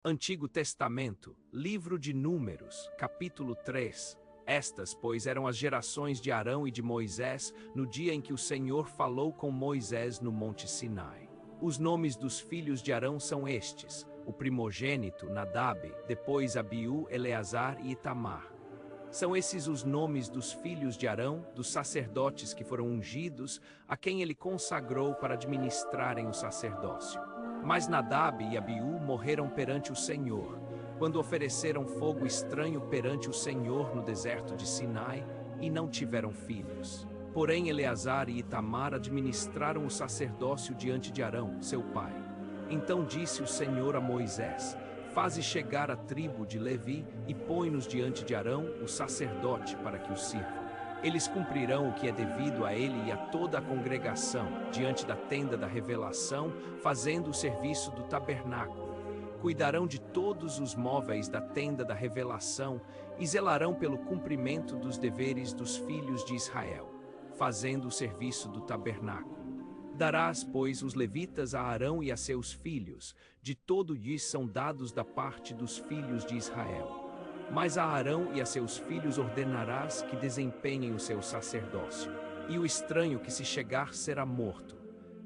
Antigo Testamento, Livro de Números, capítulo 3. Estas, pois, eram as gerações de Arão e de Moisés, no dia em que o Senhor falou com Moisés no Monte Sinai. Os nomes dos filhos de Arão são estes: o primogênito, Nadab, depois Abiú, Eleazar e Itamar. São esses os nomes dos filhos de Arão, dos sacerdotes que foram ungidos, a quem ele consagrou para administrarem o sacerdócio. Mas Nadab e Abiú morreram perante o Senhor, quando ofereceram fogo estranho perante o Senhor no deserto de Sinai, e não tiveram filhos. Porém Eleazar e Itamar administraram o sacerdócio diante de Arão, seu pai. Então disse o Senhor a Moisés: faze chegar a tribo de Levi e põe-nos diante de Arão, o sacerdote, para que o sirvam. Eles cumprirão o que é devido a ele e a toda a congregação, diante da tenda da revelação, fazendo o serviço do tabernáculo. Cuidarão de todos os móveis da tenda da revelação e zelarão pelo cumprimento dos deveres dos filhos de Israel, fazendo o serviço do tabernáculo. Darás, pois, os levitas a Arão e a seus filhos, de todo lhes são dados da parte dos filhos de Israel. Mas a Arão e a seus filhos ordenarás que desempenhem o seu sacerdócio, e o estranho que se chegar será morto.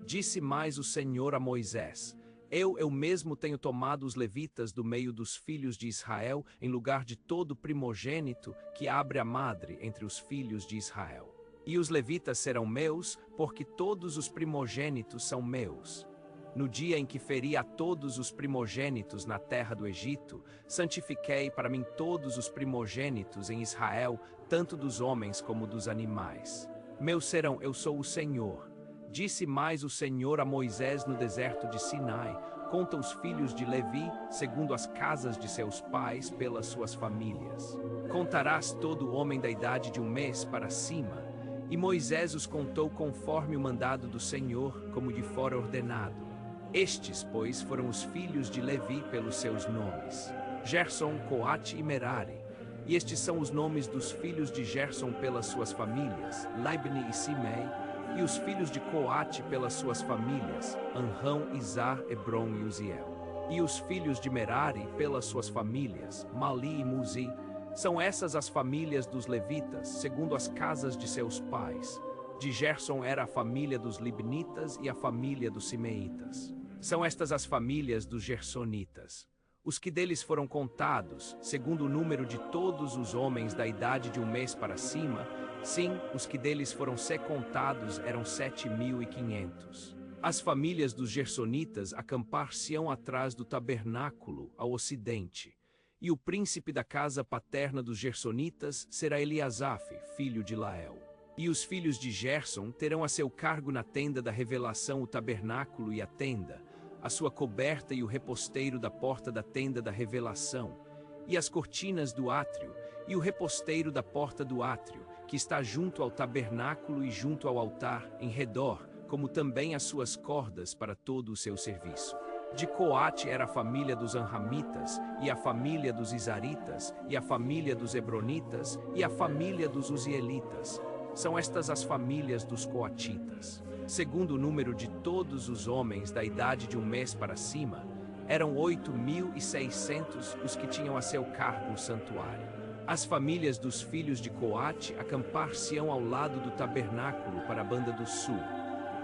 Disse mais o Senhor a Moisés: Eu mesmo tenho tomado os levitas do meio dos filhos de Israel, em lugar de todo primogênito que abre a madre entre os filhos de Israel. E os levitas serão meus, porque todos os primogênitos são meus. No dia em que feri a todos os primogênitos na terra do Egito, santifiquei para mim todos os primogênitos em Israel, tanto dos homens como dos animais. Meus serão, eu sou o Senhor. Disse mais o Senhor a Moisés no deserto de Sinai: conta os filhos de Levi, segundo as casas de seus pais, pelas suas famílias. Contarás todo homem da idade de 1 mês para cima. E Moisés os contou conforme o mandado do Senhor, como de fora ordenado. Estes, pois, foram os filhos de Levi pelos seus nomes: Gerson, Coate e Merari. E estes são os nomes dos filhos de Gerson pelas suas famílias: Libni e Simei. E os filhos de Coate pelas suas famílias: Anrão, Izar, Hebron e Uziel. E os filhos de Merari pelas suas famílias: Mali e Muzi. São essas as famílias dos levitas, segundo as casas de seus pais. De Gerson era a família dos Libnitas e a família dos Simeitas. São estas as famílias dos Gersonitas. Os que deles foram contados, segundo o número de todos os homens da idade de 1 mês para cima, sim, os que deles foram contados eram 7.500. As famílias dos Gersonitas acampar-se-ão atrás do tabernáculo, ao ocidente. E o príncipe da casa paterna dos Gersonitas será Eliasaf, filho de Lael. E os filhos de Gerson terão a seu cargo na tenda da revelação o tabernáculo e a tenda, a sua coberta e o reposteiro da porta da tenda da revelação, e as cortinas do átrio, e o reposteiro da porta do átrio, que está junto ao tabernáculo e junto ao altar, em redor, como também as suas cordas para todo o seu serviço. De Coate era a família dos Anramitas, e a família dos Izaritas, e a família dos Hebronitas, e a família dos Uzielitas. São estas as famílias dos Coatitas. Segundo o número de todos os homens da idade de 1 mês para cima, eram 8.600 os que tinham a seu cargo o santuário. As famílias dos filhos de Coate acampar-se-ão ao lado do tabernáculo para a banda do sul.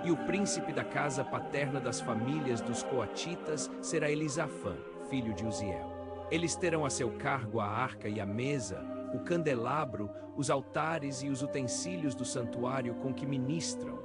E o príncipe da casa paterna das famílias dos Coatitas será Elisafã, filho de Uziel. Eles terão a seu cargo a arca e a mesa, o candelabro, os altares e os utensílios do santuário com que ministram,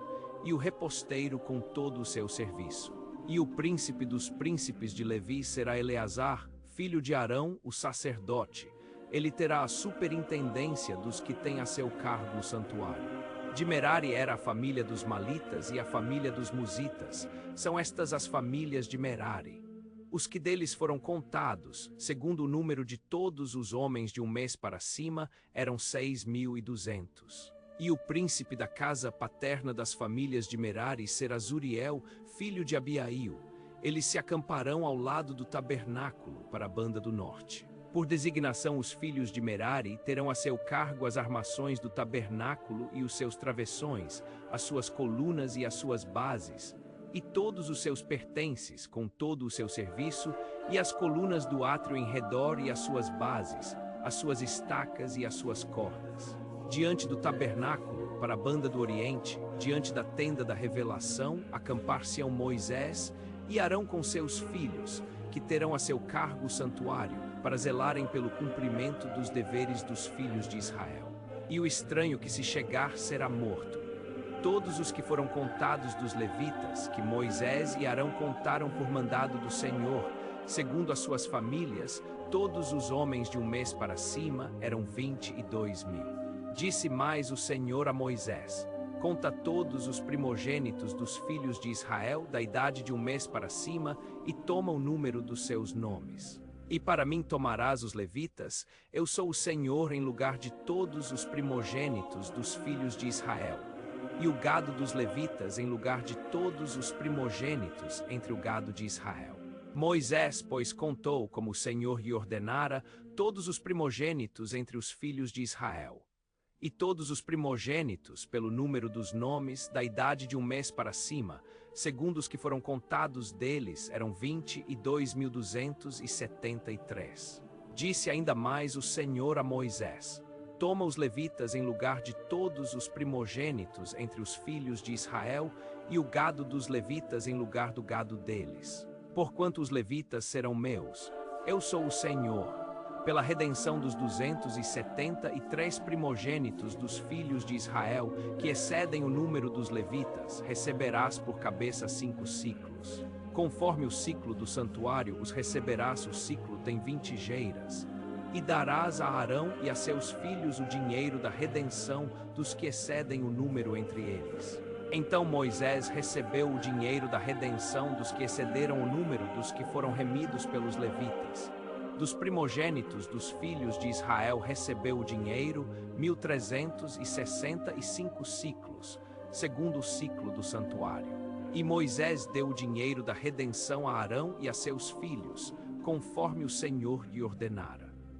e o reposteiro com todo o seu serviço. E o príncipe dos príncipes de Levi será Eleazar, filho de Arão, o sacerdote. Ele terá a superintendência dos que têm a seu cargo o santuário. De Merari era a família dos Malitas e a família dos Musitas. São estas as famílias de Merari. Os que deles foram contados, segundo o número de todos os homens de 1 mês para cima, eram 6.200. E o príncipe da casa paterna das famílias de Merari será Zuriel, filho de Abiail. Eles se acamparão ao lado do tabernáculo para a banda do norte. Por designação, os filhos de Merari terão a seu cargo as armações do tabernáculo e os seus travessões, as suas colunas e as suas bases, e todos os seus pertences, com todo o seu serviço, e as colunas do átrio em redor e as suas bases, as suas estacas e as suas cordas. Diante do tabernáculo, para a banda do Oriente, diante da tenda da revelação, acampar-se-ão Moisés e Arão com seus filhos, que terão a seu cargo o santuário, para zelarem pelo cumprimento dos deveres dos filhos de Israel. E o estranho que se chegar será morto. Todos os que foram contados dos levitas, que Moisés e Arão contaram por mandado do Senhor, segundo as suas famílias, todos os homens de um mês para cima eram 22.000. Disse mais o Senhor a Moisés: conta todos os primogênitos dos filhos de Israel, da idade de um mês para cima, e toma o número dos seus nomes. E para mim tomarás os levitas, eu sou o Senhor em lugar de todos os primogênitos dos filhos de Israel. E o gado dos levitas em lugar de todos os primogênitos entre o gado de Israel. Moisés, pois, contou, como o Senhor lhe ordenara, todos os primogênitos entre os filhos de Israel. E todos os primogênitos, pelo número dos nomes, da idade de um mês para cima, segundo os que foram contados deles, eram 22.273. Disse ainda mais o Senhor a Moisés: toma os levitas em lugar de todos os primogênitos entre os filhos de Israel, e o gado dos levitas em lugar do gado deles. Porquanto os levitas serão meus, eu sou o Senhor. Pela redenção dos 273 primogênitos dos filhos de Israel, que excedem o número dos levitas, receberás por cabeça 5 siclos. Conforme o ciclo do santuário os receberás, o ciclo tem 20 geiras. E darás a Arão e a seus filhos o dinheiro da redenção dos que excedem o número entre eles. Então Moisés recebeu o dinheiro da redenção dos que excederam o número dos que foram remidos pelos levitas. Dos primogênitos dos filhos de Israel recebeu o dinheiro 1.365 ciclos, segundo o ciclo do santuário. E Moisés deu o dinheiro da redenção a Arão e a seus filhos, conforme o Senhor lhe ordenara.